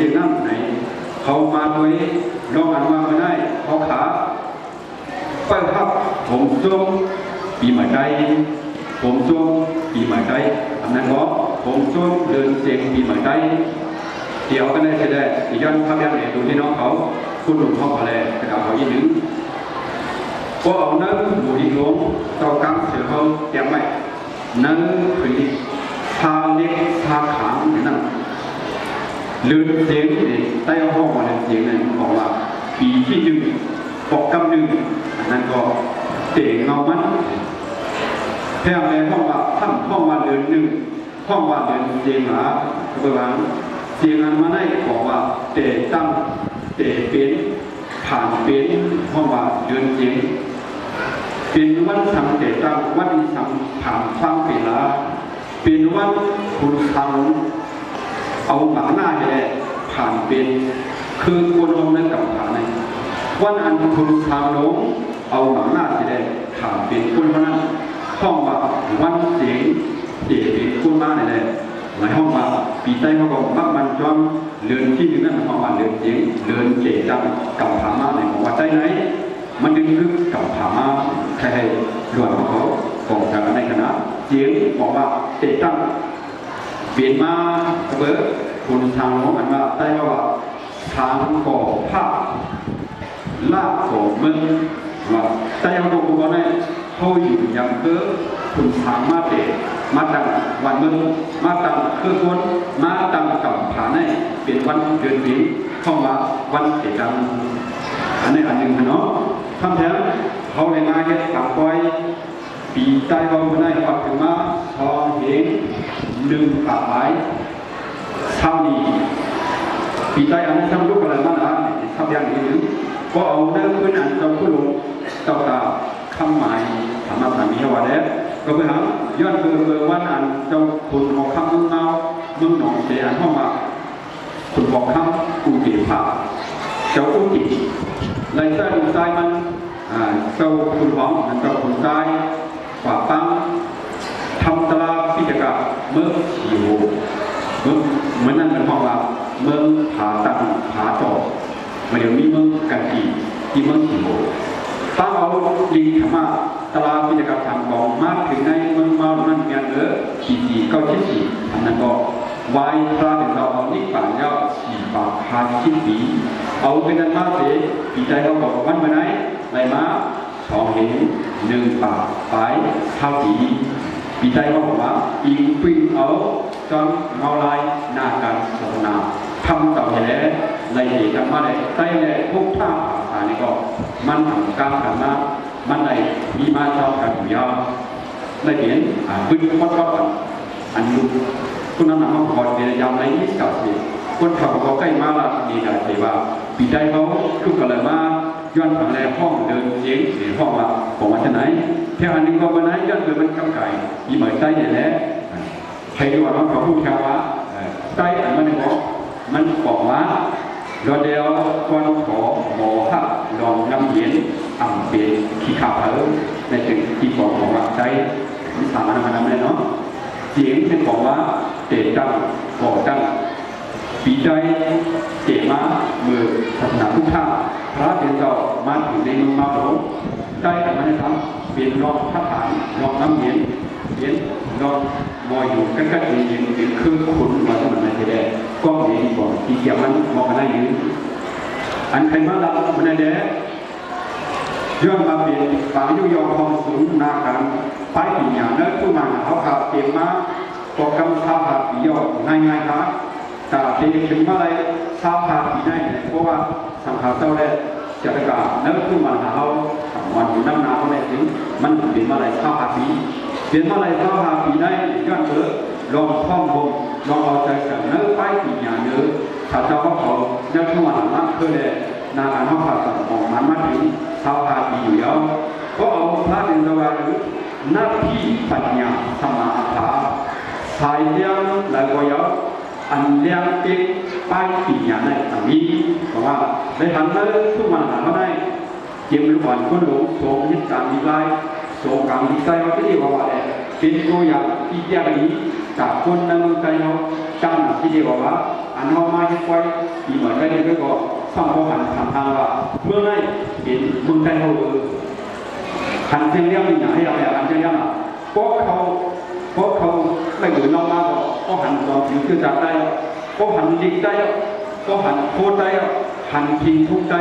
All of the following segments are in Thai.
สียงนั่นไหนเขามาโดยลองอ่านว่าไม่ได้เขาขาเปิ้ลครับผมช่วงปีใหม่ใจผมช่วงปีใหม่ใจอันนั้นก็ผมช่วงเดินเสียงปีใหม่ใจเดี๋ยวก็ได้แสดงย้อนภาพยังไหนดูที่น้องเขาคุณหนุ่มพ่ออะไรกระดาษเขาอีกหนึ่งก็เอานั้นหมูดิลงต่อกลางเสือเขาเตรียมไว้นั้นคือพาเล็กพาขางนั่นเลือดเสียงนี่ใต้ห้องมาเสียงนั้นบอกว่าปีที่หนึ่งบอกกำหนึ่งนั่นก็เตะเงามันแค่ในห้องว่าท่านห้องว่าเดือนหนึ่งห้องว่าเดือนเสียงหาเบอร์วังเสียงนั้นมาได้บอกว่าเตะตั้งเตะเป็นผ่านเป็นห้องว่าเดือนเสียงเป็นวันทำเตะตั้งวันทำผ่านฟังเป็นละเป็นวันคุณทำเอาหมาหน้าไปเลยผ่านเป็นคือคนลงนั้นกับผ่านในวันอันคุณทำลงเอาหมาหน้าไปเลยผ่านเป็นคนนั้นห้องว่าวันเสียงเตะเป็นคนมาเลยหลายห้องว่าปีใต้เขาบอกว่ามันจอมเรือนที่หนึ่งนั่นห้องว่าเรือนเสียงเรือนเจจังกับผามาในของว่าใจไหนมันดึงลึกกับผามาใครรวมเขาของจากในคณะเสียงบอกว่าเตจังเปลี่ยนมาเบิร์คุณทางน้องอันว่าได้ว่าทางก่อภาพลาบก่อเมืองว่าแต่ยังตรงกันได้เขาอยู่อย่างเกิดคุณทางมาเตะมาตังวันเมืองมาตังคือคนมาตังกับผาในเป็นวันเดือนปีเข้ามาวันเตะจังอันนี้อันหนึ่งเนาะทำแทนเขาเลยมาเก็บตับไว้ปีใต้เขาไม่ได้ปักถึงมาทองเห็นหนึ่งขาไม้เท่านี้ปีใต้อันนั้นทำลูกอะไรมาแล้วทำอย่างนี้ก็เอาเนื้อพื้นอันเราผู้ลงเต่าตาคำหมายสามารถทำมีว่าได้ก็ไปหาย้อนเบอร์วันอันเจ้าคุณของคำเมืองเงาเมืองหนองเสียอันห้องมาคุณบอกคำกูเกี่ยวผ่าเจ้ากู้จิไรใต้ดูใต้มันเจ้าคุณของเจ้าคุณใต้กว่าตั้งทำตลาดพิจารณาเมืองหิวเมืองเหมือนนั่นเป็นห้องว่าเมืองผาตังผาจอมาเดี๋ยวมีเมืองกันกีที่เมืองหิวตั้งเอาลิงธรรมะตลาดพิจารณาทำบอกมากถึงในเมืองมานั่นเมียนขี่สี่เก้าชิ้นสี่อันนั้นก็วายพระถึงเราเอานิพพานยาวสี่บาทพาชิ้นปีเอาเป็นนั้นมาเสียปีใจเราบอกวันเมื่อไหร่ไรมาสองเห็นหนึ่งบาทไปเท่าปีปีใจว่าบอกว่าอิงปิ้งเอาจนเงาลายหน้าการสนนาทำต่อไปแล้วในเหตุการณ์มาได้ใต้แหล่พวกท่าผ่านี่ก็มันทำการทำมามันได้มีมาชอบกันยาวได้เห็นพึ่งวัดก็อันนี้คุณน้ำหนักมาพอเดียวยามในนี้กับสิคนขับเขาใกล้มาละดีได้แต่ว่าปีใจเขาทุกข์อะไรมาย้อนทางแรห้องเดินเสียงเสียงห้องว่าผมมาจากไหนแค่อันนี้ก็วันไหนย้อนเดินมันกำไก่ยี่เหมยใต้เนี่ยแหละใครดูว่าเขาพูดแค่ว่าใต้อันมันบอกว่าเราเดียวคนขอหมอฮักลองน้ำเย็นอ่ำเป็นขี้ขาเผาในถึงที่บอกว่าใจมันสามารถทำได้เนาะเสียงเป็นบอกว่าเตะจังก่อจังปีใจเจมาเมื่อศาสนาทุกท่าพระเป็นเจ้ามาถึงในเมืองมาหลวงใจแต่มันจะทำเป็นรองพระฐานรองน้ำเย็นรองมอยอยู่ใกล้ๆเย็นเป็นเครื่องขุนมาสมัยนั้นจะได้ก็มีก่อนที่เกี่ยวมันมองกันได้ยืนอันใครมาละมันได้ย้อนมาเป็นฝายุยองของสูงนาการไปปีอย่างนั้นผู้มันเขาขับเต็มมาโปรแกรมท่าขับปียอดง่ายๆครับแต่เด็กถึงเมื่อไรท่าขับปีได้เพราะว่าสังขารเจ้าได้จะประกาศนั้นผู้มันเขาวันอยู่น้ำนาเขาได้ถึงมันเป็นเมื่อไรท่าขับปีเป็นเมื่อไรท่าขับปีได้ย้อนเถอะลองท่องบงลองเอาใจใส่เนื้อไปปีอย่างเนื้อถ้าเจ้าเขาเนื้อทั่วหลังมากขึ้นเลยนาการเขาขับสั่งของมันมาถึงท่าขับปีอยู่แล้วก็เอาพระเป็นตัวหรือหน้าที่ปัญญาสมาธิสายเลี้ยงหลายคนอันเลี้ยงเก็บป้ายปีอย่างนั้นอันนี้เพราะว่าในทางนั้นทุกมันหามาได้เก็บลูกบอลคนหลงโสมยึดการดีไลน์โสมการดีไซน์ว่าที่ว่าเป็นตัวอย่างที่แยกนี้จากคนในเมืองไทยเขา การที่เรียกว่าอันเขามาให้ไว้ปีเหมือนได้เลยก็สร้างโมหันทำทางว่าเมื่อไงเห็นมึงได้เขาหันเชียงเลี้ยงนี่อย่างให้เราเนี่ยหันเชียงเลี้ยงอ่ะเพราะเขาไม่เหมือนน้องมาก็หันตอนผิวคือจับได้ก็หันดิกได้ก็หันโคตรได้หันพิงทุกได้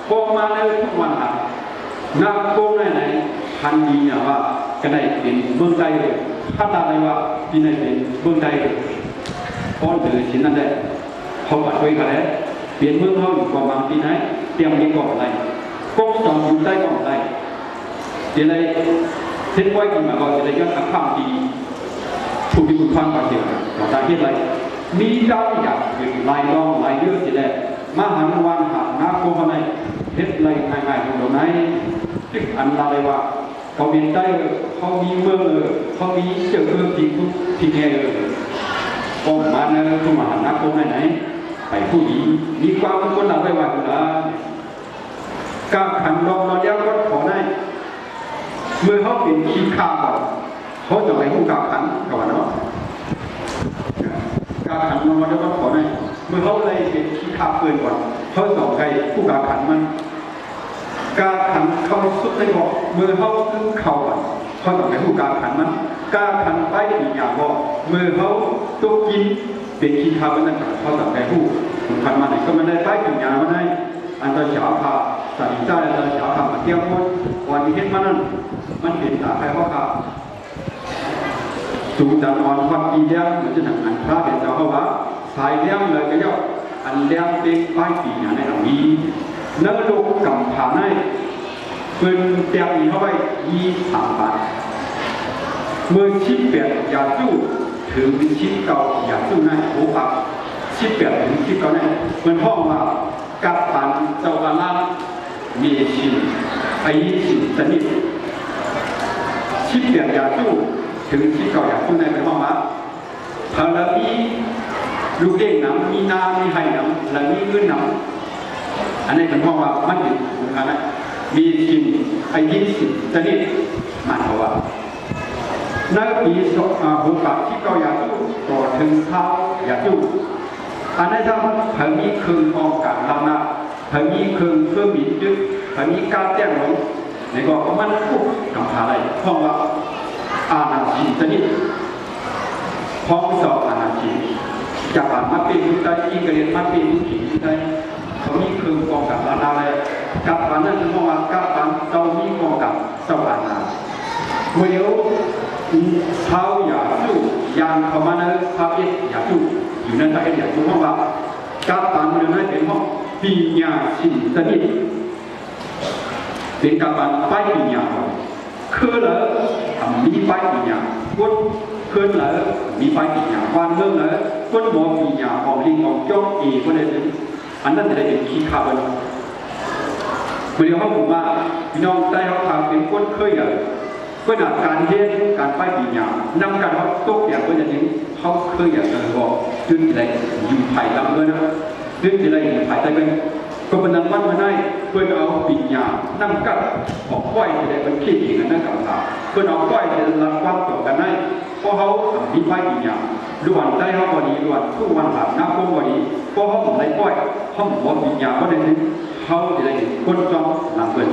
ก็มาในทุกวันอ่ะนักโกงไหนหันดีเนี่ยว่าก็ได้เป็นเมืองใดเลยถ้าตาได้ว่าที่ไหนเป็นเมืองใดเลยพอถือชิ้นนั้นได้เขาปัดไว้กันแล้วเปลี่ยนเมืองเขาอยู่กว่าบางที่ไหนเตรียมดีกว่าอะไรก็จอมอยู่ใต้กว่าอะไรเดี๋ยวเลยเส้นไว้กินมาก่อนจะได้ย้อนข้ามดีถูกมีคุณฟังก่อนเดียวเราได้เห็นอะไรมีดาวอยากเป็นลายรองลายเยอะจะได้มาหันวันหันน้าโกงอะไรเห็นอะไรง่ายๆตรงไหนที่อันอะไรว่าเขาบินได้เขามีเมืองเขามีเจ้าเมืองที่แก่ก็มาเนี่ยทุกมหานักโกงไหนไปผู้หญิงมีความเป็นคนเราไว้ว่าอยู่นะการขันรองเราเรียกว่าขอได้เมื่อเขาเป็นขี้ข้าก่อนเขาจะไปผู้การขันก่อนเนาะการขันรองเราเรียกว่าขอได้เมื่อเขาเลยเป็นขี้ข้าเกินก่อนเขาจะไปผู้การขันมันการขันเขาสุดได้บอกเมื่อเขาขึ้นเข่าก่อนเขาจะไปผู้การขันมันการขันไปอีกอย่างบอกเมื่อเขาตัวกินเป็นขี้ข้ามันนั่นเขาจะไปผู้ขันมันก็ไม่ได้ไปถึงอย่างมันได้อันตรายขาขาสัตว์ใจอันตรายขาขามาเที่ยวคนวันที่เห็นมันนั่นมันเห็นตาใครเขาขาสูงจันอ่อนความดีเลี้ยงเหมือนจะหนังอันพระเห็นเจ้าเขาว่าสายเลี้ยงเลยก็ย่ออันเลี้ยงเป็นป้ายปีในหลังนี้เนื้อลูกกำผ่านให้เป็นเตียงนี้เข้าไป23 บาทเมื่อชิปเปลี่ยนอย่าสู้ถึงชิปเก่าอย่าสู้ในโอ้ปักชิปเปลี่ยนถึงชิปเก่าเนี่ยเหมือนห้องว่ากับปันเจ้าอาลามีชิมไอ้ชิมสนิทชิปเปลี่ยนอย่าสู้ถึงชิปเก่าอย่าสู้ในเป็นห้องว่าพอแล้วมีลูกเด้งหนังมีนามีไห่หนังแล้วมีเงินหนังอันนี้เป็นห้องว่ามันเป็นอะไรมีชิมไอ้ชิมสนิทหมายความว่าในปีหัวปากที่เก่าอย่าสู้ต่อถึงเท้าอย่าสู้อันนี้ถ้าเธอมีคืนออกการทำนะเธอมีคืนเพื่อบินยึดเธอมีการแจ้งหลงในก็มันพูดกับอะไรเพราะว่าอาณาจินชนิดพร้อมสอบอาณาจินจากผ่านมาเป็นยุทธอิงเกลียนมาเป็นยุทธิยุทธเขามีคืนกองกับอาณาเลยกับผ่านนั้นคือว่ากับผ่านเรามีกองกับสอบอาณาเมื่อเท้าอย่าสู้ยางเขามาเนื้อพระเอกอย่าสู้อยู่นั่นก็เอ็นอย่างทุกห้องว่าการปานเมืองนั้นเป็นห้องปีญาชินสนิทเป็นการปานป้ายปีญาคือเลยมีป้ายปีญาคนคือเลยมีป้ายปีญาวันเมืองเลยคนมองปีญาของลิงของจ้องอีก็ได้เป็นอันนั้นจะได้เป็นขี้ขาบนเมื่อเขาบอกว่าพี่น้องได้เขาทำเป็นคนเคยอย่างก็หนักการเย็นการป้ายปีญานำการเขาตกอย่างก็จะนี้เขาเคยอย่างนั้นบอกดึงอะไรอยู่ไผ่ลำด้วยนะดึงอะไรอยู่ไผ่ได้เป็นก็เป็นนักวัดมาได้เพื่อเอาปีญานั่งกับออกก้อยจะได้เป็นขี้ขิงนั่นกับตาเพื่อเอาก้อยจะรับความต่อกันได้เพราะเขามีป้ายปีญาล้วนได้เขาบอดีล้วนทุกวันหลับน้ำโกงบอดีเพราะเขาไม่ก้อยเขาบอกปีญาก็ได้เขาจะได้คนจ้องหลังเกิน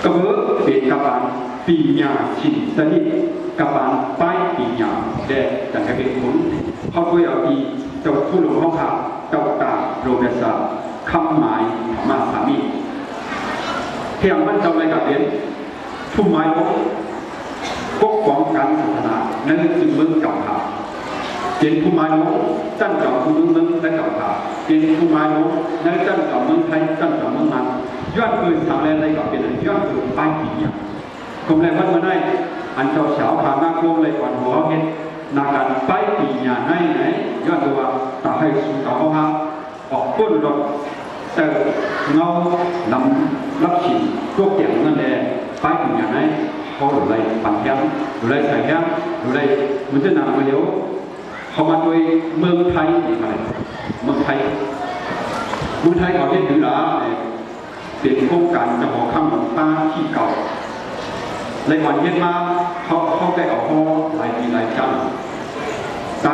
ก็เมื่อเป็นกระปานปีญาชินสนิทกระปานป้ายปีญาแดดแต่กระเป็นผลเขาด้วยเอาดีเจ้าผู้หลวงเขาขาเจ้าตาโรเบสาคำหมายธรรมะสามีเพียงมันเจ้าในกับเรียนทุ่มไม้ปกป้องการศาสนานั่นคือเมืองเก่าขาเป็นผู้ไม้โน้จันเก่าผู้เมืองและเก่าขาเป็นผู้ไม้โน้นั่นจันเก่าเมืองไทยจันเก่าเมืองมันย้อนปืนทำอะไรกับเป็นย้อนปืนป้ายปีญาผมเลยวัดมาได้อันเจ้าสาวขาหน้าโค้งเลยก่อนหัวเห็นนาการป้ายปีญาให้ไหนย้อนตัวตาให้สุขเขาฮะออกก้นรถแต่เงานำรับฉีดตัวเกี่ยงนั่นแหละป้ายปีญาให้เขาหรือไรปั่นแก้มหรือไรใส่แก้มหรือไรมันจะนำมาเดี๋ยวเขามาโดยเมืองไทยอะไรเมืองไทยเขาเห็นหรือล่ะเป็นโครงการจะบอกคำของป้าที่เก่าในวันเย็นมาเขาได้ออกห้องหลายปีหลายจัง แต่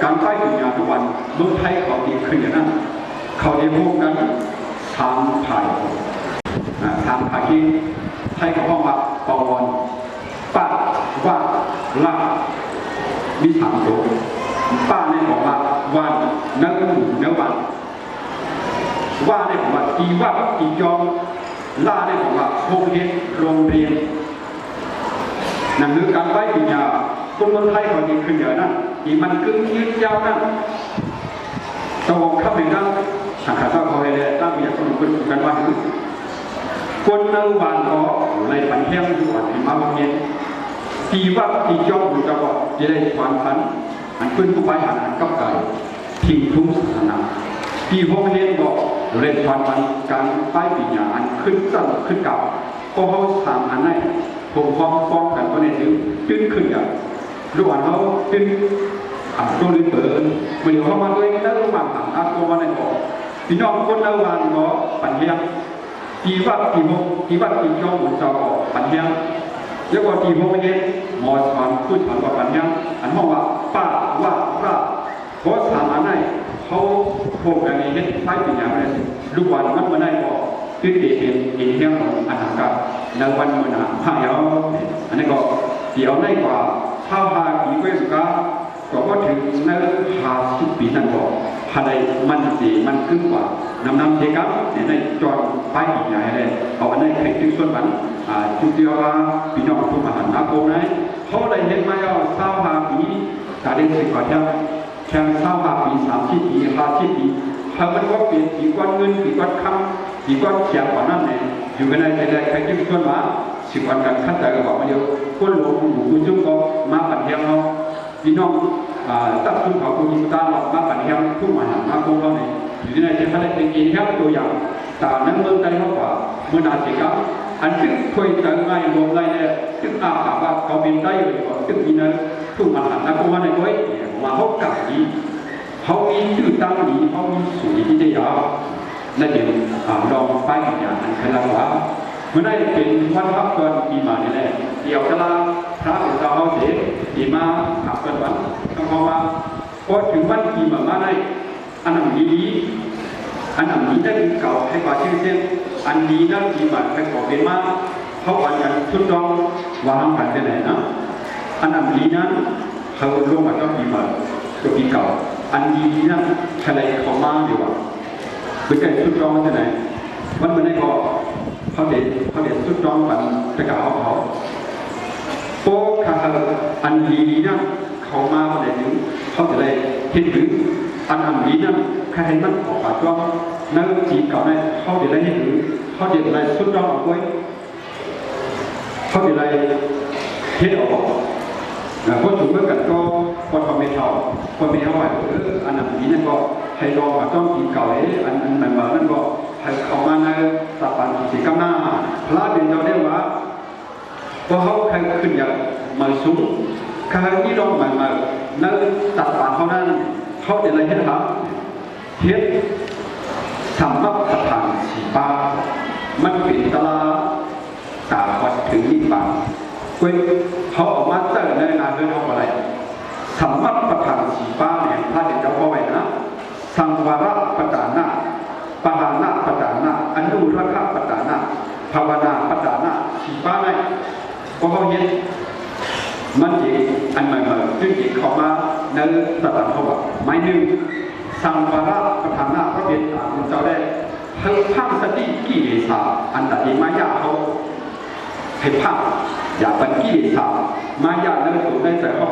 การใต้ปัญญาทุกวันเมืองไทยเขาดีขึ้นอย่างนั้นเขาได้พบกันทางผ่ายที่ไทยเขาบอกว่าปอนป้าว่าละมีสามตัวป้าเนี่ยบอกว่าวันนักบุญนักวันว่าเนี่ยบอกว่าตีว่าตีจอมล่าเนี่ยบอกว่าโรงเรียนนั่นคือการใต้ปัญญาคนเมืองไทยเขาดีขึ้นอย่างนั้นที่มันกึ่งยืดยาวนั่นตัวข้าพเจ้าหากข้าเขาให้เลยตั้งมีอย่างคนกันว่าคนเนื้อวานก็ในปัญญาอยู่อันที่มาวันนี้ตีว่าตีจอมอยู่จังหวัดจะได้ความพันอันขึ้นผู้ไปหันอันกับไก่ทิ้งทุ่งศาสนาตีโรงเรียนบอกเรียนความพันการใต้ปัญญาอันขึ้นตั้งขึ้นเก่าก็เขาสามอันให้ผมฟ้องกันก็ในถึงขึ้นอย่างระหว่างเขาขึ้นตัวนี้เปิดเมื่อเขามาด้วยนั่งระหว่างตัวมาในบ่อพี่น้องคนระหว่างก็ปัญญาตีว่าตีจอมหมุนจอปัญญาแล้วก็ตีโรงเรียนมอสอนพูดถามว่าปัญญาอันมองว่าป้าว่าเพราะสามอันให้เขาโคกันในเฮ็ดใต้ปัญญาอะไรลูกวันมันมาได้บ่คือเด็กเห็นเรื่องของอาหารกับในวันเมื่อหนาพายเอาอันนี้ก็เดี๋ยวได้กว่าข้าวหาปีกล้วยสุกาก็ถึงใน50 ปีนั่นบอกภายในมันสีมันขึ้นกว่าน้ำเทกับในจอดไปอีกอย่างไรเอาอันนี้ใครถึงส่วนมันจุดเดียวว่าปีน้องทุกมหานาโกนะเขาได้เห็นมาแล้ว25 ปีการเล่นสิบกว่าแค่25 ปี30 ปี50 ปีถ้ามันว่าเปลี่ยนปีก้อนเงินปีก้อนคำปีก้อนเขียนกว่านั้นเนี่ยอยู่กันในใจใครจึงส่วนมา10 วันกันขั้นใจก็บอกมาเดียวคนหลวงปู่คุณจุ้งก็มาปั่นเทียมเราพี่น้องตัดทุนเขาคุณยิงตาหลอกมาปั่นเทียมทุกมหานาโกเราเนี่ยอยู่ในใจเขาได้เป็นเกณฑ์แค่ตัวอย่างแต่นั้นเมืองไทยเขากว่าเมื่อนาทีครับอันซึ่งคุยกันง่ายรวมไรเนี่ยซึ่งอาถามว่าเขาเป็นได้อยู่ก่อนซึ่งมีนั้นทุกมหานาโกว่าในก้อยมาเขากลับดีเขามีชื่อตั้งนี้เขามีสูตรที่จะยาวนั่นเองลองไปอย่างนั้นใครละว่าเมื่อได้เป็นวันพักวันปีมาเนี่ยแหละเดี๋ยวจะลาพระเป็นเจ้าเขาเสียปีมาขับกันวันต้องเขาว่าพอถึงวันปีมาได้อันนั้นดีอันนั้นนี้ได้เก่าให้กว่าชื่อเส้นอันนี้นั่นปีมาให้กว่าเป็นมาเขาวันกันชุดรองวางกันที่ไหนนะอันนั้นดีนั้นเขาลงมาก็ปีมาก็ปีเก่าอันดีนั้นอะไรเขามาดีกว่าเป็นการชุดรองที่ไหนวันมันได้ก็เขาเด็ดชุดรองกันจะกล่าวเขาโป๊ะค่ะอันดีนั้นเขามาวันไหนถึงเขาจะได้เห็นถึงอันดีนั้นใครมันออกปากจ้องนั่งจีเก่าเนี่ยเขาจะได้เห็นถึงเขาจะได้ชุดรองออกไว้เขาจะได้เห็นออกเพราะถึงเมื่อกันก็พอทำไม่เท่าไหวอันนี้นั่นก็ให้รอว่าต้องกินเก่าอันใหม่ๆนั่นก็ให้เข้ามาในสถานที่กำนาพระเดินเราได้ว่าพอเขาใครขึ้นอย่างมาสูงใครที่รอใหม่ๆนั่นตัดปากเขานั้นเขาจะอะไรให้ทำเฮ็ดทำรับสถานสีปามันเป็นตลาดตาวัดถึงนี่ปาเขาออกมาเจอในงานเรื่องอะไรธรรมะประธานสีฟ้าเนี่ยพระเดชเจ้าพ่อไว้นะสังวาระประจานะปหานะประจานะอนุรักษ์ประจานะภาวนาประจานะสีฟ้าไงเพราะเขาเห็นมันจีอันใหม่ๆซึ่งจีเขามาในสถานเขาว่าไม่หนึ่งสังวาระประธานะพระเดชเจ้าได้เพิ่มข้ามสติกิเลสอันตัดมายาเขาให้ภาพอย่าเป็นกิเลสมายาในตัวในใจเขา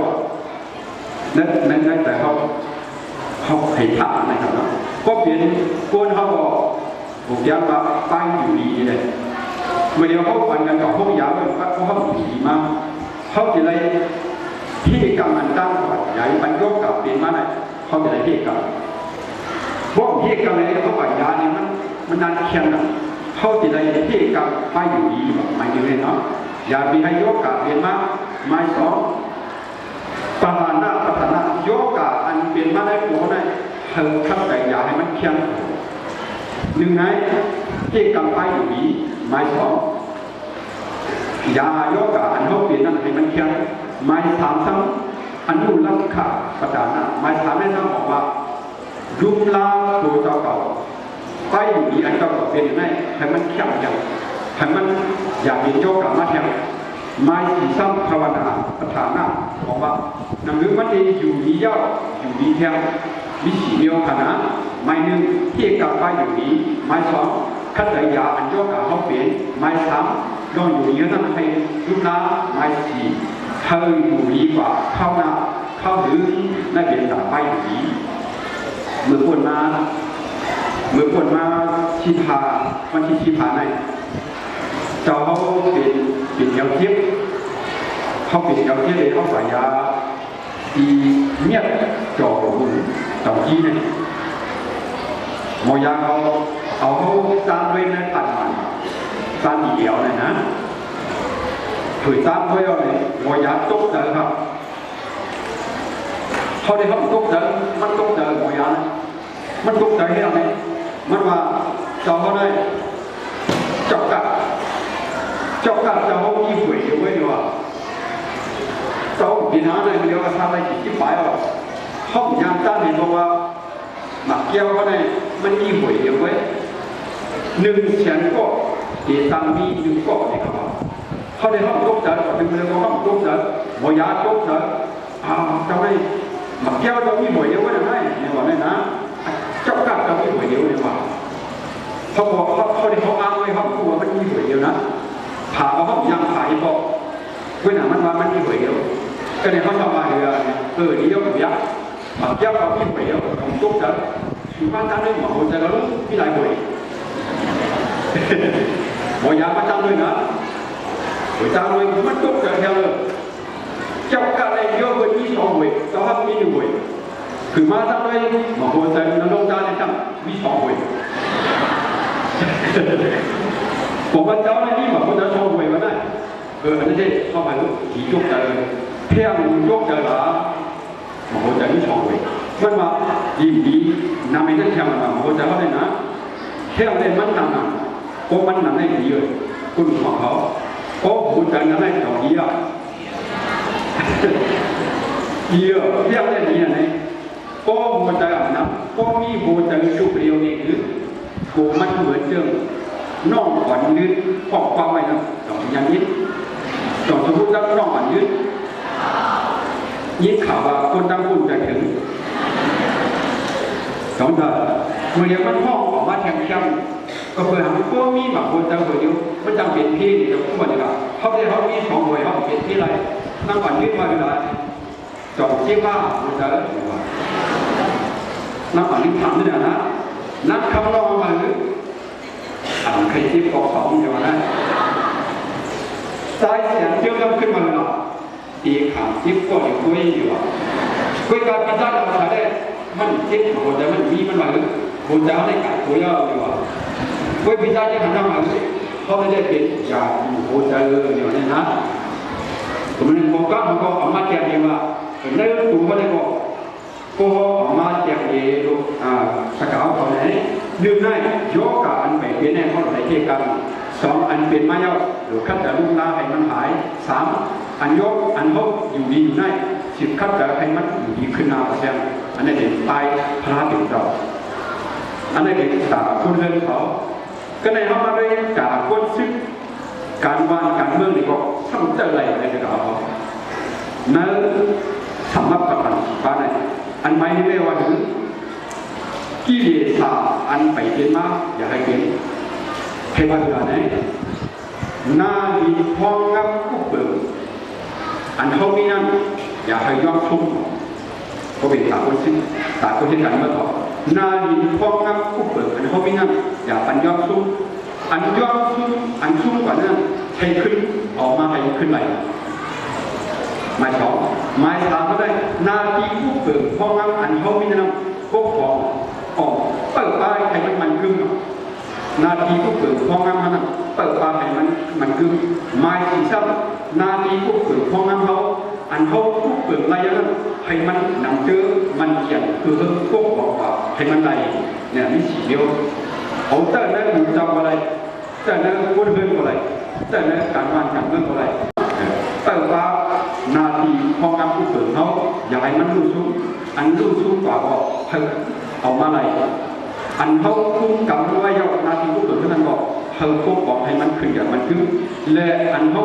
ในใจเขาให้ภาพนะครับก็เปลี่ยนก้นเขาบอกผมย้ำว่าไปอยู่ดีเลยเมื่อเดียวเขาฟันกันกับพวกยาเป็นเขาผีมาเขาจะเลยที่กรรมมันตั้งก่อนใหญ่มันยกกับเปลี่ยนมาไหนเขาจะเลยที่กรรมพวกที่กรรมอะไรเขาปัญญาเนี่ยมันนานเคียงกันเขาจะเลยที่กรรมไปอยู่ดีแบบไม่ดีเลยเนาะอย่ามีให้ยกกับเปลี่ยนมาไม่สองปหานะปัฏฐานะโยกะอันเปลี่ยนมาได้หัวได้เธอขับแต่อย่าให้มันเคียงหนึ่งไงที่กำไปอยู่นี้ไม้สองอย่าโยกะอันเขาเปลี่ยนนั่นให้มันเคียงไม้สามซ้ำ อนุรักษาประดานะหมายถามให้ท่านบอกว่ารุมลาตัวเจ้าเก่าไปอยู่ดีอันเจ้าเก่าเป็นยังไงให้มันแข็งอย่างให้มันอยากเห็นเจ้าเก่ามาแข็งไม่สีซ้ำภาวนาประธานะบอกว่าหนังเรื่องมันดีอยู่ดีเย้าอยู่ดีแข็งมีสีเมียวขนาดไม่หนึ่งที่กลับไปอยู่ดีไม่สองขั้นใดยาอันเจ้าเก่าเขาเปลี่ยนไม่สามลองอยู่เยอะนั่นให้รุมลาไม่สีเธออยู่ดีกว่าเข้าหน้าเข้าหรือได้เป็นต่างไปอยู่ดีเมื่อคนมาชีพาวันที่ชีพาในเจ้าเขาเป็นเยาวเทียบเขาเป็นเยาวเทียบเลยเขาใส่ยาอีเมียจ่อหุ่นต่อกี้เนี่ยหมอยาเขาตามด้วยในตัดมันตามอีเดียวเลยนะถือตามด้วยอะไรหมอยาตกเจอครับเขาได้เขาตกเจอมันตกเจอหมอยามันตกใจให้อะไรมันว่าเจ้าเขาได้จับกัดเจ้าเขามีหวยอยู่ไว้ดีว่าเจ้าปีน้าเนี่ยมันเรียกว่าทำอะไรที่ฝ่ายอ่ะห้องยามตั้งเนี่ยเพราะว่าหมักเกี้ยวเขาเนี่ยมันมีหวยอยู่ไว้100,000ก็เดี๋ยวตังมี1ก็เนี่ยครับเขาได้ห้องตกใจก่อนถึงเรื่องห้องตกใจหมอยาตกใจเจ้าได้หมักเกี้ยวเจ้ามีหวยอยู่ไว้ยังไงเนี่ยว่าเนี่ยนะเจ้ากัดเราไม่หวยเดียวเลยว่าเขาบอกเขาได้เขาอ้างไว้เขาพูดว่ามันมีหวยเดียวนะผ่าเขายังขายบอกเว้นหนามันว่ามันมีหวยเดียวก็เนี่ยเขาชอบมาเรือเดียวกับยักษ์ยักษ์เขามีหวยเดียวของตุ๊กตาชูบ้านตั้งด้วยหมอจะรู้มีหลายหวยหมอยามาตั้งด้วยนะหวยตั้งด้วยมันตุ๊กตาเดียวเลยเจ้ากัดอะไรเยอะกว่านี้2 หวยเจ้ามี1 หวยคือมาตั้งด้วยหมอจะนั่งลงจานเลยตั้งมี2 หวยผมว่าเจ้าในนี้หมอจะ2 หวยมาได้อันนั้นได้เข้ามาลูกผียกเจอเพียงยกเจอหรอหมอจะมี2 หวยมันมาดีนำไปนั่นแทงมาหมอจะเขาได้นะแค่ได้มันนำก็มันนำได้ดีเลยคุณของเขาก็หูใจนั้นได้ดอกดีอ่ะดีอ่ะเพียงได้ดีอะไรก็หัวใจอ่ะนะก็มีหัวใจชุบเรียวนี่คือกูมันเหมือนเดิมน้องขวัญยืดขอบความไว้นะดอกยังยิดดอกสมมติว่าน้องขวัญยืดยิดข่าวว่าคนตั้งคุณจะถึงสองเดือนเมื่อเรียกมันห้องออกมาแทงช่างก็เพื่อให้พวกมีแบบคนตั้งคนเดียวมันจำเป็นที่จะพูดว่าเนี่ยเขาได้เขามี2 หวยเขาเป็นที่ไรน้องขวัญยืดมาเวลาจบเชี่ยบ้ามันจะนักอ่านลิขทำนี่นะนักคำร้องมาหรืออ่านใครที่ปอก2จะมาได้สายเสียงเชื่อมขึ้นมาเลยตีขามที่ก็อยู่คุยอยู่คุยการพิจารณาใช้ได้มันเจ็บหัวใจมันมีมันมาหรือหัวใจเขาได้กัดตัวยาวอยู่คุยพิจารณาจะทำมาหรือเขาไม่ได้เป็นยาหัวใจอยู่เนี่ยนะผมมันบอกก็มันก็ออกมาแก้เองว่าในตัวเขาได้บอกก็ออกมาแจกเอลูสกาวเขาไหนลืมได้ยกกับอันไปเป็นแน่เขาไหนเทียกัน2 อันเป็นมาเยาหรือขั้นแต่ลูกลาให้มันหาย3 อันยกอันเขาอยู่ดีอยู่ได้10 ขั้นแต่ให้มันอยู่ดีขึ้นนาเสียงอันนี้เป็นตายพระเป็นเราอันนี้เป็นตาคุณเรื่องเขาก็ในเขามาด้วยจากคนซึ่งการวางการเมืองนี่ก็ทำเจออะไรในกระเขานั้นสำหรับประธานบ้านไหนอันไม่ได้ว่าถึงกิเลสอันไปเป็นมาอย่าให้เป็นเทวดาไหนนาดีพองงับกุเบิกอันเขามีนั่นอย่าให้ยอมชุ่มก็เป็นตาคนซึ่งกันมาต่อนาดีพองงับกุเบิกอันเขามีนั่นอย่าปันยอมชุ่มอันยอมชุ่มอันชุ่มกว่านั้นให้ขึ้นออกมาให้ขึ้นไหลหมาย2 หมาย3ก็ได้นาทีผู้เปิดห้องน้ำอันเขามีน้ำพวกของออกเปิดป้ายให้มันขึ้นนาทีผู้เปิดห้องน้ำนั้นเปิดป้ายให้มันขึ้นหมาย4 นาทีผู้เปิดห้องน้ำเขาอันเขาผู้เปิดอะไรนั้นให้มันนำเจอมันเขียนคือพวกบอกว่าให้มันไหลเนี่ยมี4 เดียวเขาแต่นั้นหนูจำอะไรแต่นั้นพูดเรื่องอะไรแต่นั้นการวางการเรื่องอะไรแต่ว่านาทีห้องน้ำผู้เปิดเขา อย่าให้มันรู้สูงอันรู้สูงกว่าก็เอามาอะไรอันเขาคุ้มกับด้วยยอดนาทีผู้เกิดขึ้นนั้นบอกเขาบอกให้มันขึ้นอย่างมันขึ้นและอันเขา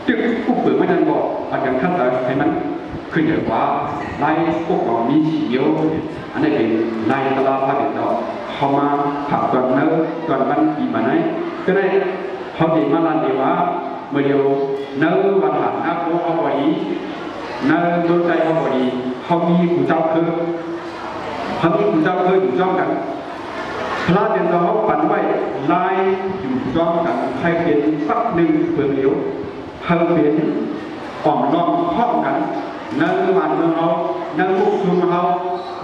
จึงผู้เกิดไม่ทันบอกอันอย่างขั้นตอนให้มันขึ้นอย่างว่าไล่พวกเรามีสีเดียวอันนี้เป็นไล่ตลาดภาคต่อเขามาผักก่อนเนื้อก่อนวันปีมาไหนก็ได้เขาดีมาลันดีว่าเมื่อเดียวเนื้อวันหันนักโลกเขาพอดีเนื้อดวงใจเขาพอดีเขามีผู้เจ้าคือเขามีผู้เจ้าคืออยู่จ้องกันพระเจ้าเขาปั่นไว้ลายอยู่จ้องกันให้เป็นสักหนึ่งเปลือกเหลวให้เป็นอ่อมล้อมห้องกันเนื้อวันเมืองเขาเนื้อผู้ชุมเขา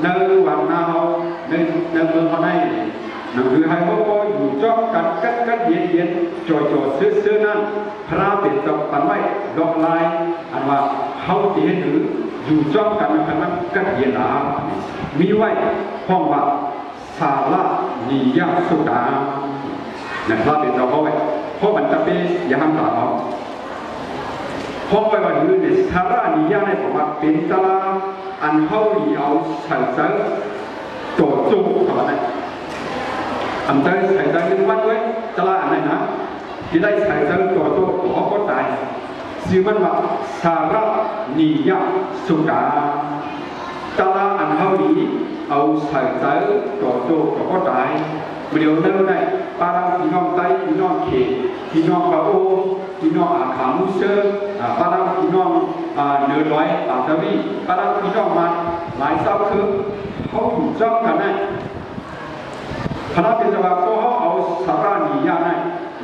เนื้อวันนาเขาเนื้อเมืองเขาได้นั่นคือให้พวกเขาอยู่จ้องกันกัดเย็นจ่อยซื้อนั่นพระเป็นเจ้าปั่นไว้ดอกลายอันว่าเขาตีให้ถืออยู่จ้องกันมันกัดเย็นหลามีไว้ห้องว่าสาระนิยสุตาเนี่ยพระเป็นเจ้าเขาไว้เพราะมันจะเป็นยามตาเขาเพราะไว้ว่าอยู่ในสาระนิยในผมว่าเป็นตลาอันเขาหลีเอาใส่เสื้อตัวจุกเขาเนี่ยอันใดใส่ใจนึกวัดไว้ตลาอันไหนนะที่ได้ใส่เสื้อตัวจุกเขาก็ตายชื่อมันว่าสาระนิยสุตาตลาอันเขาหลีเอาใส่ใจตัวจุกเขาก็ตายเดี๋ยวนั้นได้ปารังพี่น้องไต้พี่น้องเขตพี่น้องปะโอพี่น้องอาขามุเซอร์ปารังพี่น้องเนื้อร้อยปาตะวีปารังพี่น้องมันหลายเจ้าคือเขาถูกจ้องกันได้พระเป็นจังหวะพอเขาเอาสารานิยาได้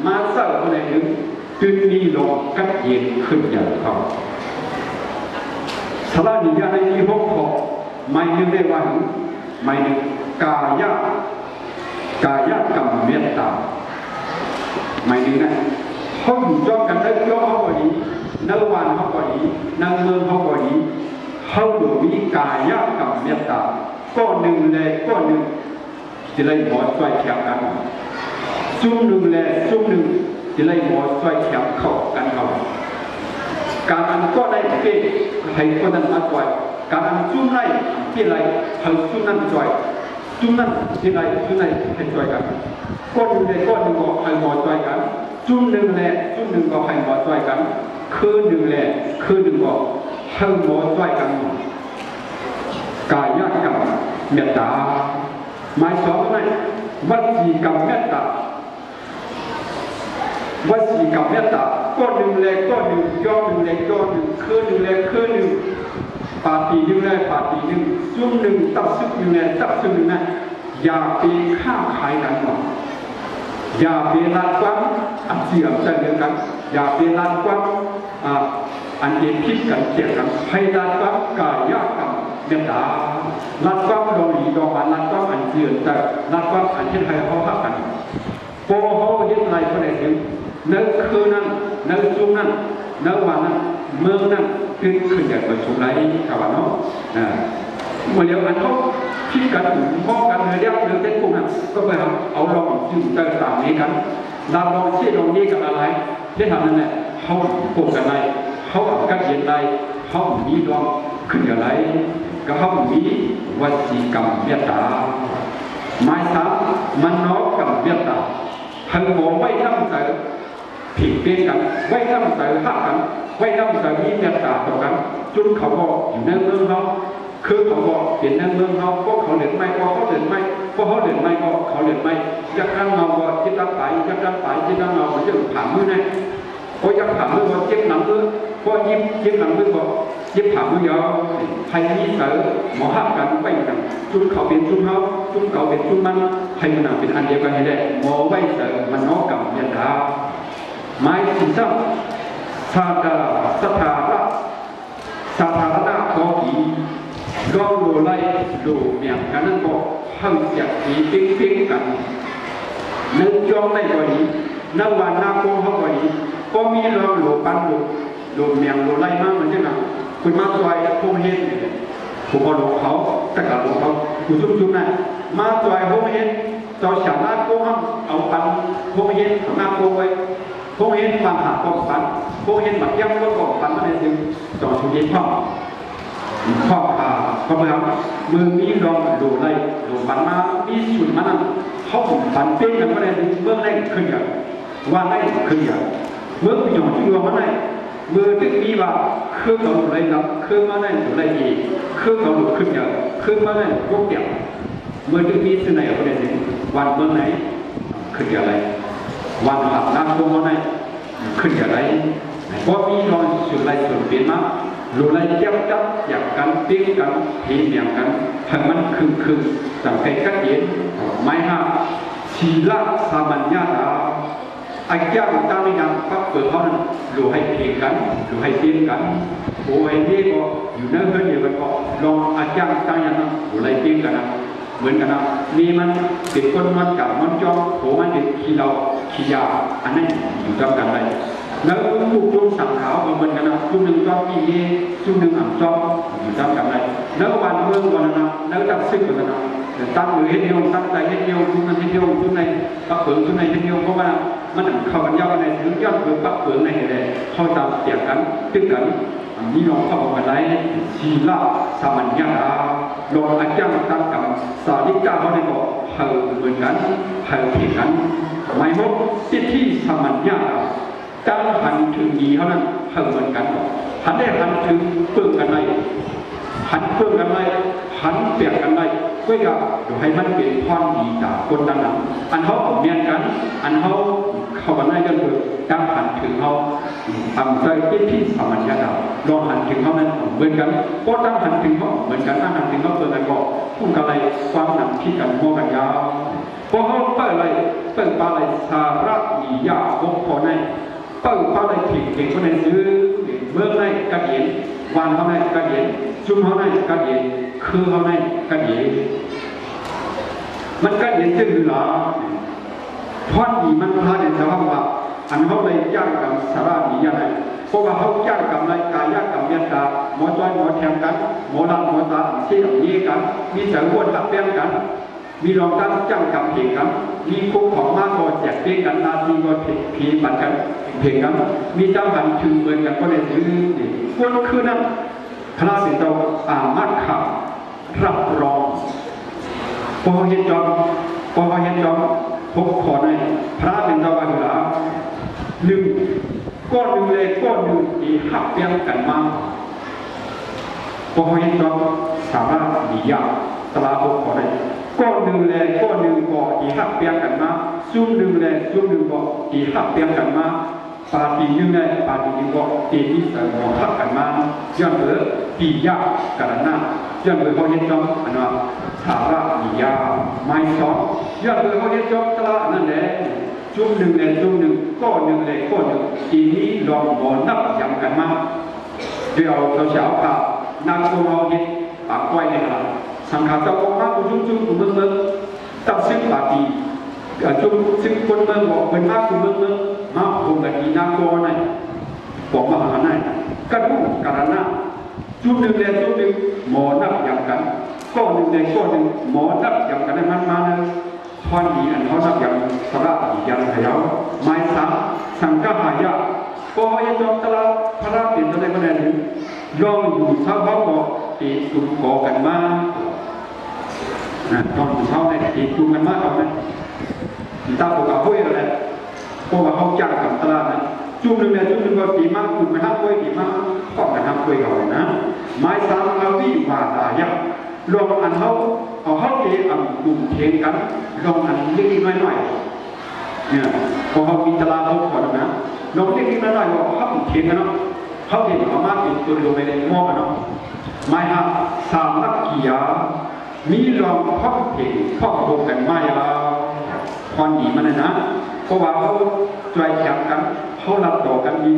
มาเสิร์ฟคนไหนถึงจึงมีลมกัดเย็นขึ้นอย่างเขาสารานิยาในที่พวกเขาไม่นึกได้ว่าไม่นึกกายะกรรมเมตตาไม่ดีนะเขาอยู่จ้องกันได้ย่อเขาพอดีนักวันเขาพอดีนักเมืองเขาพอดีเขาดูมีกายะกรรมเมตตาก้อนหนึ่งเลยก้อนหนึ่งจะไล่หมอช่วยแคบกันจุ่มหนึ่งเลยจุ่มหนึ่งจะไล่หมอช่วยแคบเข้ากันเขาการอันก็ได้เป็นให้คนนั้นมาช่วยการอันจุ่มไล่ที่ไรให้จุ่มนั้นช่วยจุ่มนั้นที่ไรจุ่มไหนให้ช่วยกันก้อนหนึ่งเลยก้อนหนึ่งก็ให้หมอช่วยกันจุ่มหนึ่งเลยจุ่มหนึ่งก็ให้หมอช่วยกันคืนหนึ่งเลยคืนหนึ่งก็ให้หมอช่วยกันกายกรรมเมตตาหมายสองนั่นวจีกรรมเมตตาวจีกรรมเมตตาก้อนหนึ่งเลยก้อนหนึ่งย่อหนึ่งเลยย่อหนึ่งคืนหนึ่งเลยคืนหนึ่งปาตีหนึ่งเลยปาตีหนึ่งจุ่มหนึ่งตับซึกหนึ่งเลยตับซึกหนึ่งนะอย่าไปข้ามขายกันหรอกอย่าไปลัดความอันเสียมใจเดียวกันอย่าไปลัดความอันเย็นพิษกันเกี่ยกันให้ลัดความกายกรรมเมตตาลัดความดองหลีดองมันลัดความอันเสียแต่ลัดความอันเช่นให้เขาหักกันพอเขาเย็นไรก็ได้ถึงเนื้อคืนนั้นเนื้อจุ่มนั้นเนื้อวันนั้นเมืองนั้นขึ้นอย่างไปชุมไรกับว่าเนาะเมื่อเดียวกันเขาคิดกันมองกันเรียกเรื่องเป็นพวกนั้นก็ไปเอาลองจึงเจอต่างนี้กันเราลองเชื่อลองนี้กับอะไรที่ทำนั่นแหละเขาโกงกันไรเขากัดเย็นไรเขามีลองขึ้นอย่างไรก็เขามีวจีกรรมเมตตาหมายสามมันน้อมกับเมตตาทั้งหมดไม่ตั้งใจผิดเปลี่ยนกันไม่ตั้งใจหักกันไม่ตั้งใจมีเมตตาต่อกันจนเขาบอกอยู่ในเมืองเขาคือเขาบอกเปลี่ยนในเมืองเขาก็เขาเดือดไม่ก็เขาเดือดไม่ก็เขาเดือดไม่ก็เขาเดือดไม่ยักษ์ตั้งเงาก็จิตตั้งไปยักษ์ตั้งไปจิตตั้งเงามันจะผ่านมือไงก็ยักษ์ผ่านมือก็เจ็บหนังมือก็ยิ้มเจ็บหนังมือก็ยิ้มผ่านมือยาวใครมีเสือหมอหักกันไปกันจุนเขาเป็นจุนเขาจุนเขาเป็นจุนมันใครมันเป็นอันเดียวกันให้ได้หมอไว้เสือมันน้อกับเมียดาไม้สิ่งซ้ำสาธารสถานะสาธารณะก็ดีก็โลไล่โลเมียกันนั่นก็หั่นจากสีปิ๊งกันนึกจ้องได้ก็ดีนักวันนักโกงเขาก็ดีก็มีเราโลปันโลเมียงโลไล่มากเหมือนกันนะคุณมาตัวไอ้พวกเฮ็ดผมก็โลเขาแต่กับโลเขาอยู่จุ่มๆนั่นมาตัวไอ้พวกเฮ็ดเจ้าฉาบนักโกงเอาปันพวกเฮ็ดนักโกงไว้พวกเฮ็ดปันหาก็ปันพวกเฮ็ดบัดย่ำก็ปันมาในซึ่งต่อชุดเย็นพ่อ ข้อขาก็เหมือนมือมีรองดูไรดูบันมามีสุดมันเขาบันเป็นกันก็ได้เมื่อไรขึ้นอย่างว่าไรขึ้นอย่างเมื่อปีหนึ่งที่ว่ามันไรเมื่อที่มีว่าคือเขาดูไรนับคือมันไรดูไรอีกคือเขาดูขึ้นอย่างคือมันไรยกเดี่ยวเมื่อที่มีสิ่งไหนก็ได้วันเมื่อไหนขึ้นอย่างไรวันหักน้ำท่วมเมื่อไหนขึ้นอย่างไรเพราะมีรองสุดไรสุดเปลี่ยนมารู้ไรเจ็บจับอยากกันติ้งกันทีเดียงกันให้มันคือสังเกตกันเองไม่ห้าชีละสามัญญาตาไอ้เจ้าตั้งในนามพักเปิดเขานั้นรู้ให้เพียงกันรู้ให้เตี้ยกันโอ้ยนี่ก็อยู่เนื้อเพื่อนเดียวกันก็ลองอาจารย์ตั้งอย่างนั้นรู้ไรเตี้ยกันนะเหมือนกันนะนี่มันติดคนมันจับมันจ้องโผมันติดขี้เราขี้ยาอันนั้นอยู่จำกันเลยแล้วลูกจุ่มสั่งขาวเหมือนกันนะจุ่มหนึ่งจอบอีนี้จุ่มหนึ่งอ่ำจอบอยู่จำกันเลยแล้ววันเมืองวันนั้นแล้วจับซึ้งกันนะตั้งหรือเฮ็ดเดียวตั้งใจเฮ็ดเดียวจุ่มนั้นเฮ็ดเดียวจุ่มในปักเปิงจุ่มในเฮ็ดเดียวเพราะว่ามันเข้ากันยาวกันในถึงยอดเปิงปักเปิงในเหตุใดเข้าตามเสียกันตึกกันนี่น้องเข้ากันไรชีลาสามัญญาลองอาจารย์ตั้งกับสาธิกาเขาได้บอกเผาเหมือนกันเผาเทียกันไม่พบที่สามัญญาตั้งหันถึงดีเท่านั้นเพิ่มเหมือนกันหันได้หันถึงเพิ่มกันได้หันเพิ่มกันได้หันเปลี่ยนกันได้ก็อยากดูให้มันเป็นความดีจากคนต่างๆอันเขาเมียนกันอันเขาเข้ากันได้กันเลยตั้งหันถึงเขาทำใจที่สามัญญาลองหันถึงเขานั้นเหมือนกันก็ตั้งหันถึงเขาเหมือนกันตั้งหันถึงเขาเพิ่มกันก็พุ่งกันอะไรความหนักที่กันโมกันยาวพอเขาเปิดอะไรเปิดปลาอะไรสาระมียาพงพอในเปิดปลาอะไรถิ่นเก่งคนในซื้อเมื่อไรกันเย็นวันเขาในกันเย็นชุ่มเขาในกันเย็นคือเขาในกันเย็นมันกันเย็นจึงหรือหรอพอดีมันพลาดในสภาพว่าอันเขาเลยย่างกับสาระมีอย่างไรเพราะว่าเขาย่างกับอะไรกายย่างกับเมียตาหมอจ้อยหมอแทงกันหมอดำหมอตาเชี่ยวนี้กันมีเสืออ้วนตับเปี้ยงกันมีรองตั้งจ้างกับเพลงกันมีคุกของมากก็แจกเพลงกันนาทีก็ผีปัดกันเพลงกันมีเจ้าหันถึงเหมือนกันก็ได้ซื้อคนคือนั้นพระสิทธิ์เรามัดข่าวรับรองพอเห็นจอมพบขอในพระเป็นเจ้าบ้านเหล่าหนึ่งก้อนหนึ่งเลยก้อนหนึ่งที่หักเปี้ยงกันมาพอเห็นจอมสามารถดียาตลาพบขอในก้อนหนึ่งแลก้อนหนึ่งก็อีหักเปียงกันมาซุ่มหนึ่งแลซุ่มหนึ่งก็อีหักเปียงกันมาปาตีหนึ่งแลปาตีหนึ่งก็ตีที่สมองหักกันมาย้อนเบอปียากันนะย้อนเบอเขาเห็นจอมอันว่าสาระปียาไม่สอนย้อนเบอเขาเห็นจอมตลาดนั่นแหละซุ่มหนึ่งแลซุ่มหนึ่งก้อนหนึ่งแลก้อนหนึ่งตีนี้ลองบอนับย้ำกันมาเดี๋ยวเราเช้าข่าวนักตัวเราเห็นปากไว้ในขณะสังขารเจ้าของมากจุ่มเมืองตัดซึ่งปาตีจุ่มซึ่งคนเมืองบอกเป็นมากเมืองมาคงกันดีนาโกในบอกมาหาในกระดูกกระนาจุ่มหนึ่งเลยจุ่มหนึ่งหมอนับอย่างกันก้อนหนึ่งเลยก้อนหนึ่งหมอนับอย่างกันในมันมาเนี่ยพอดีอันเขานับอย่างสระอย่างเดียวไม้สามสังฆหายาพอยังจอมตลาดพระราชเป็นตัวในประเด็นนี้ย่องอยู่ชาวบ้านก็ตีตุ่มก่อกันมาตอนเช้าในตีตุ่มกันมาเอาไหมตาปกห้วยอะไรพวกเขาจ้างกับตลาดนะจุ่มหนึ่งเนี่ยจุ่มหนึ่งก็ตีมากจุ่มไปห้าห้วยตีมากก็กันห้าห้วยเขาเลยนะไม้สามอาวิวาตายะลองอันเขาเอาเขาเองกลุ่มเทงกันลองอันเล็กๆน้อยๆเนี่ยพอเขามีตลาดเขาขอนะลองเล็กๆน้อยๆก็เขาเทงกันเนาะเขาเห็นเขามาเป็นตัวลงไปในหม้อกันเนาะไม่ฮะสามนักกีฬามีลองพ่อเพลงพ่อโบกันไม่พรดีมันนะเพราะว่าเขาใจแข็งกันเขารับต่อกันดี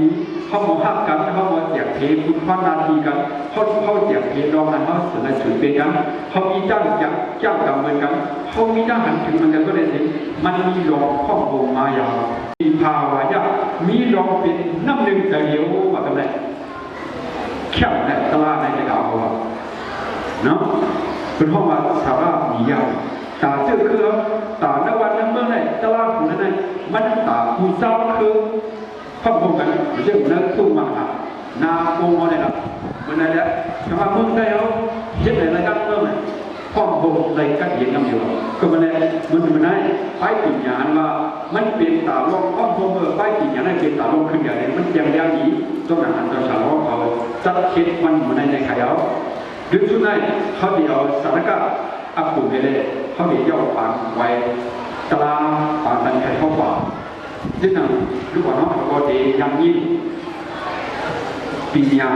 เขาโมหักกันเขาโมเจียกเพลงคุณพ่อนาทีกันเขาเจียกเพลงรองนั้นเขาเสนอถือเป็นกันเขามีจ้างกับเหมือนกันเขามีทหารถึงมันกันก็ได้สิมันมีลองพ่อโบมายามีภาวะยะมีลองเป็นน้ำหนึ่งแต่เดียวว่ากันเลยแค่แต่ตลาดในจะเอาเนาะเป็นห้องว่าสาระมียาวตาเจ้าคือตาในวันนั้นเมื่อไหร่ตลาดของนั้นมันตาผู้เศร้าคือข้อมูลกันเรื่องนั้นตู้มาหา นาโกงอะไรล่ะมันอะไรแล้วคำว่ามึงได้เอาเห็นอะไรกันเมื่อไหร่พ่อโบอะไรกันเย็นกันอยู่ก็มันเลยมันได้ไปปิญญาณว่ามันเป็นตาลงพ่อโบไปปิญญาณได้เป็นตาลงขึ้นอย่างไรมันยังยากนี้ต้องหนังตัวชาวเขาจัดคิดมันในขายเอาดึงชุดนั้นเขาเดียวสารกัดอับปุ่มเลยเขาเดียวย่อปากไว้ตลาปากมันใครเข้ากว่าจึงนั่งลูกว่าน้องเขาเดียยังยิ่งปีญา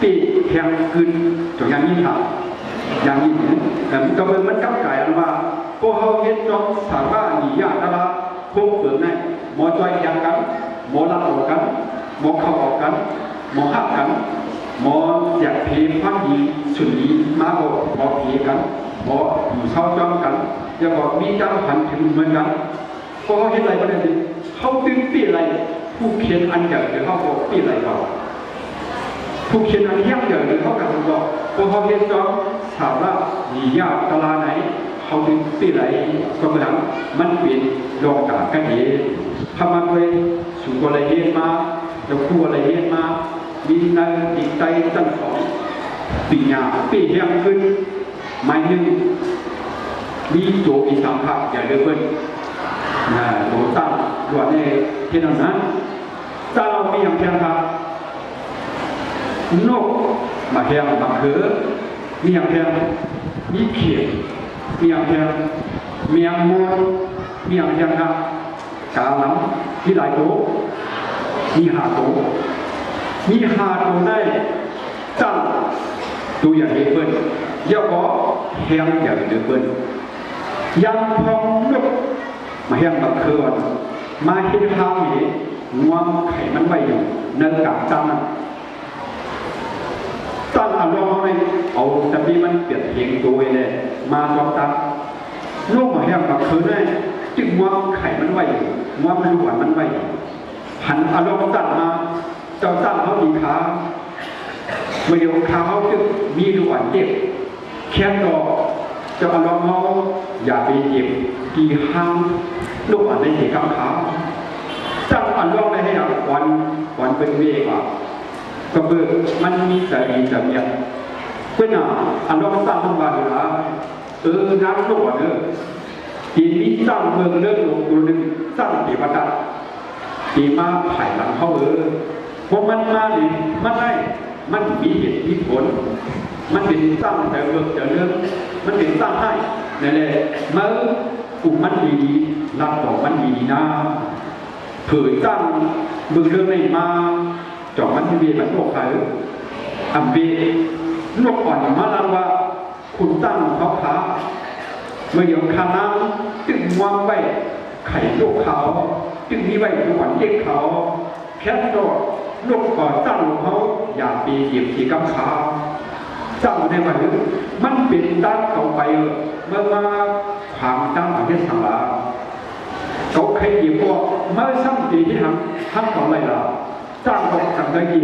ปีแข่งขึ้นจนยังยิ่งค่ะยังยิ่งแต่ก็เป็นมันก้าวไก่ว่าพวกเขาเห็นจอมสาวว่าหนียากตลาพวกเปลือกในหมอจอยยังกันหมอรับออกกันหมอเข้าออกกันหมอหักกันหมออยากเพลพันยีสุนีมาบอกหมอเพกันหมออยู่เช่าจ้องกันยังบอกมีเจ้าพันถึงเหมือนกันพอเขาเห็นอะไรก็ได้เขาตึงปีอะไรผู้เขียนอันใหญ่เดี๋ยวเขาบอกปีอะไรเขาผู้เขียนอันย่ำใหญ่เดี๋ยวเขากันบอกพอเขาเห็นจ้องถามว่าหนียากตลาไหนเขาตึงปีอะไรก็เหมือนมันเป็นโลกากันเองทำมาด้วยสูงอะไรเห็นมาจะคู่อะไรเห็นมามีในอีกใจตั้งสองปีหน้าปีแห่งขึ้นไม่หนึ่งมีโจมีสัมผัสอย่าเดือดเบิ้ลโจตั้งด่วนในที่นั้นนั้นถ้าเรามีอย่างเพียงครับนกมาแห่งมาเขือมีอย่างเพียงมีเขียดมีอย่างเพียงมีอย่างมวลมีอย่างเพียงครับกาลังที่หลายโตมีหาโตมีหาตัวได้จังตัวอย่างเปิ้ลย่อก็แห้งอย่างเดือเปิ้ลยังพองลุกมาแห้งแบบเคือนมาเห็นทางนี้งวงไข่มันไว้อยู่เนื้อกาบจังตั้งอารมณ์อะไรเอาแต่ที่มันเปลี่ยนเพลงตัวเลยมาจอมตั้งลูกมาแห้งแบบเคือนได้จึงงวงไข่มันไว้อยู่งวงมันหวานมันไว้หันอารมณ์ตั้งมาเจ้าตั้งเขามีขาเมื่อเดียวขาเขาจึงมีลูกอ่อนเจ็บแค่ดอกเจ้าอารมณ์เขาอย่าไปเจ็บกี่ห้างลูกอ่อนในที่ข้างขาตั้งอารมณ์ได้ให้วันเป็นเวกว่าก็เบิกมันมีแต่ดีแต่เมียเพื่อนอารมณ์ตั้งทั้งวันอยู่แล้วน้ำลูกอ่อนทีนี้ตั้งเมืองเรื่องลงตัวหนึ่งตั้งปีประดับปีมาไผ่หลังเขาเพราะมันมาดิมันได้มันมีเหตุมีผลมันเป็นสร้างแต่เบิกแต่เรื่องมันเป็นสร้างให้นั่นแหละเมื่อกลุ่มมันดีรับต่อมันดีนะเผยตั้งเบิกเรื่องนี้มาจอมันมีแบบโลกใครอันเบโลกอ่อนมาแล้วว่าคุณตั้งเขาขาเมื่อเดี๋ยวคณะจึงวางไว้ไข่โลกเขาจึงมีไว้ทุกวันเด็กเขาแค่โดดลูกก่อตั้งเขาอย่าปีเหยียบที่กำขาตั้งในวันนี้มันเป็นตั้งเขาไปเมื่อมาความตั้งประเทศสังลาเขาเคยเหยียบว่าเมื่อซ้ำปีที่ทำของอะไรล่ะตั้งเขาทำได้ดี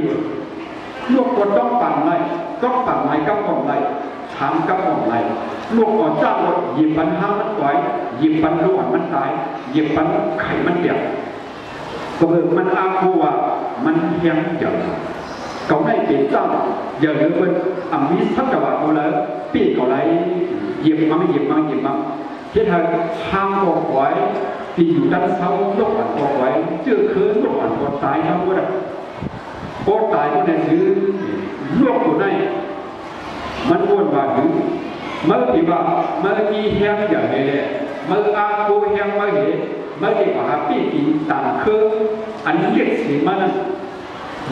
ลูกคนต้องปั่นไรต้องปั่นไรกับของไรถามกับของไรลูกก่อตั้งรถหยิบปันห้ามันไหวหยิบปันลูกมันตายหยิบปันไข่มันเปียกก็เบิกมันอาคูว่ามันเฮียงเจ๋อเขาได้เป็นเจ้าอย่าลืมว่าอัมมิสัจวัตโมเลยปีเขาไรหยิบมาไม่หยิบมาหยิบมาที่เธอห้ามบอกไว้ที่อยู่ด้านเท้าลูกอ่อนบอกไว้เจอคืนลูกอ่อนบอกตายทั้งหมดโคตายก็ในซื้อลูกตัวไหนมันวนมาถึงเมื่อที่ว่าเมื่อกี้เฮียงอย่างนี้เมื่ออาคูเฮียงมาเห็นเมื่อที่ว่าปีกินต่างคืออันเรียกสีมัน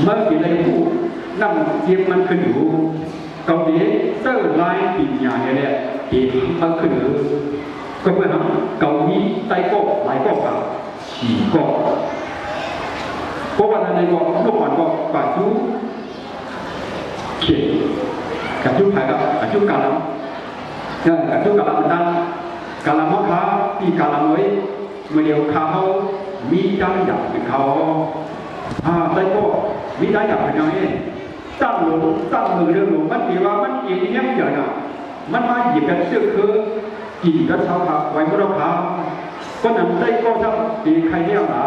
เมื่อที่ในผู้นั่งเทียบมันขึ้นอยู่เกาหลีเตอร์ไลน์ปีญาเนี่ยที่มันขึ้นก็เพื่อทำเกาหลีไต้ก็หลายก็กับฉี่ก็เพราะว่าในก็ลูกอ่อนก็ปัจจุเขียนกับยุคไทยกับยุคกาลัมกับยุคกาลัมตั้งกาลัมเขาขาปีกาลัมไว้เมื่อเดียวเขามีได้อยากเป็นเขาได้ก็มีได้อยากเป็นยังไงตั้งลงตั้งมือเรื่องลงมันดีว่ามันเอียงเงี้ยอย่างน่ะมันมาหยิบกันเสื้อคือกินกันเท้าขาไว้เมื่อเราขาก็นั่นได้ก็ทำตีใครเนี่ยหนา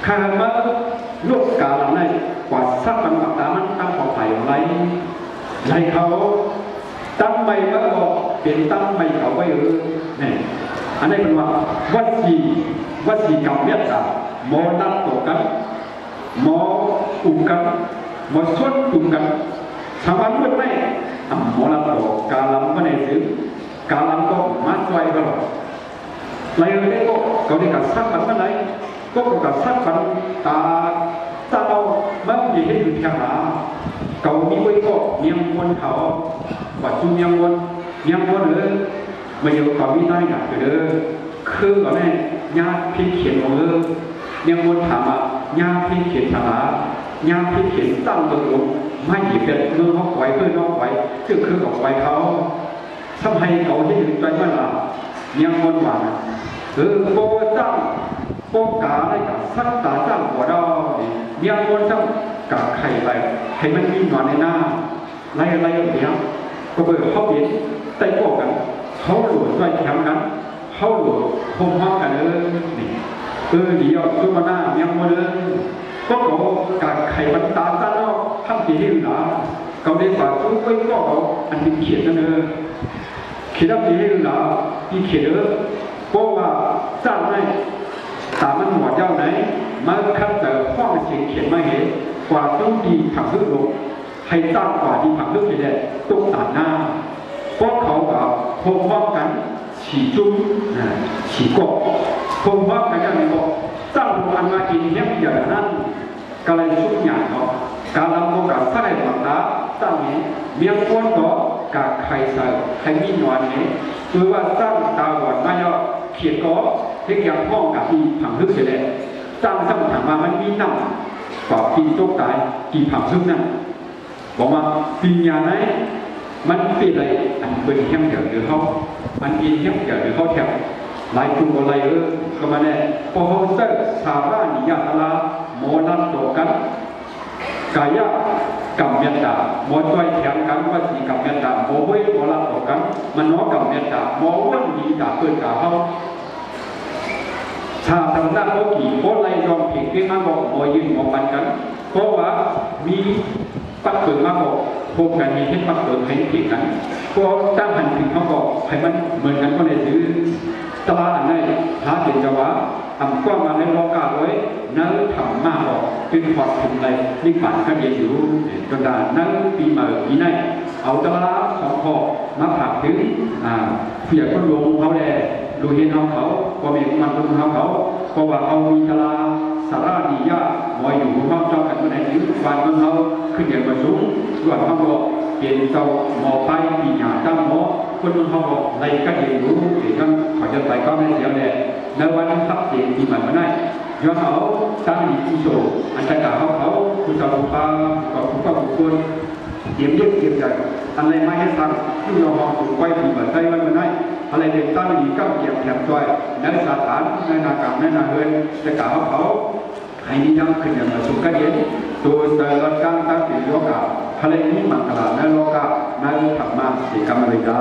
ใครมา ลูกกาลในกว่าสักปันปักตามันตั้งขอไผ่ไรไรเขาตั้งไม่ก็บอกเป็นตั้งไม่เขาไว้เนี่ยอันนี้เป็นว่าวัดสีกรรมเมตตาโมนัดตกกันโมอุกกันโมส่วนอุกกันชาวบ้านไม่ได้โมนัดตกกาลังก็ในซื้อกาลังก็มาช่วยกันไรเลยก็เขาได้กับสักปันเมื่อไรก็กับสักปันตาเราไม่มีให้ดูเพียงหาเขามีไว้ก็เมียงวนเขาปัจจุเมียงวนเลยมาอยู่กับวินัยหนักเลยคือก่อนแน่ญาติพี่เขียนของเมียงวนถามอ่ะญาติพี่เขียนถามญาติพี่เขียนตั้งตัวไม่หยิบเป็นเมื่อเขาไหวเพื่อนน้องไหวซึ่งคือกับไหวเขาทำให้เขาได้ถึงใจเมื่อไหร่เมียงวนหวานโบตั้งโบกาได้กับสักตาตั้งหัวเราเมียงวนตั้งกับไข่ไปให้มันมีหนอนในหน้าไรเดียวก็เบิกเขาเปลี่ยนไต่พวกกันเขาหลุดด้วยแถวนั้นเขาหลุดพมห้องกันนี่เดี๋ยวตัวมาหน้าเมียงวนก็เขากับไข่มันตาตั้งแล้วทั้งปีที่หนาเขาได้ฝากทุกไว้ก็เขาอันนี้เขียนนั่นเขียนทั้งปีที่หนาที่เขียนเพราะว่าสร้างให้ตามันหัวเจ้าไหนมาขั้นแต่ห้องเขียนไม่เห็นกว่าต้องดีผักลึกลงให้ตั้งกว่าดีผักลึกไปเลยต้องตัดหน้าเพราะเขาแบบพมห้องกันฉีจุ้มฉีกบพมห้องกันอย่างนี้บอกตั้งอันมากินเนี้ยอย่างนั้นก็เลยชุบหยาดเขาการลำโพงกับสร้างหลังตาตั้งนี้เมียงคนก็กับไข่ใส่ไข่มีหนอนนี้คือว่าสร้างตาหวานมาเยอะเขียนก็เรียกอย่างห้องกับที่ผังลึกเสร็จแล้วตั้งถามมามันมีน้ำกว่าปีโต๊ะตายกี่ผังลึกนั่นบอกว่าปีญาไหนมันเป็นอะไรอันเป็นแค่เดียวหรือเขามันเป็นแค่เดียวหรือเขาแถวหลายคนก็ไล่ก็มาเนี่ยพอเขาเจอสารานิยาตลาโมนัสโตกันกายกรรมเมตตาโมช่วยแข่งกันว่าสีกรรมเมตตาโมเว้ยโมนัสโตกันมันน้อกรรมเมตตาโมวันดีด่าเพื่อนกาเขาชาทำหน้าเขากี่เพราะไรยอมผิดที่มาบอกโมยืนโมปันกันเพราะว่ามีปักเกิดมาบอกพบกันมีให้ปักเกิดให้ผิดกันเพราะตั้งหันผิดเขาบอกให้มันเหมือนกันก็เลยซื้อตลาดอันนี้หาเด็กจะว่าทำกว้างมาในโลกาไว้นั้นทำมากบอกเป็นความถึงไรนี่ปั่นก็เย็นอยู่จนด่านนั้นปีใหม่ปีนี้เอาตลาดของพ่อมาผักถึงเพียรก็ลงเขาแลดูเห็นเขาพอมีมันลงเขาเพราะว่าเขามีตลาดสาราดียามอยอยู่ห้องเจ้ากันเมื่อไหร่ถึงฟันเขาขึ้นอย่างมาสูงส่วนเขาบอกเย็นเจ้าหมอไปปีหยาตั้งหมอคนเขาบอกในก็เย็นรู้เห็นกันเขาจะไปก็ไม่เสียแน่ในวันทับเย็นปีใหม่มาได้ย้อนเขาตั้งดีที่โชว์อันตรายเขาคุณสาวปากับคุณป้าคุณคนเตรียมเยอะเตรียมใหญ่อะไรไม่ให้ทำที่เรามองถูกไว้ปีใหม่ได้ไว้มาได้อะไรเด็กตั้งดีก็เกี่ยวแถบด้วยในสถานในนากรรมในนาเฮือนจะกล่าวเขาให้นิยามขึ้นอย่างมาสุขเย็นตัวเดินการตั้งติดโลกาทะเลนี้มันตลาดในโลกาในธรรมะสีกรรมเลยจ้า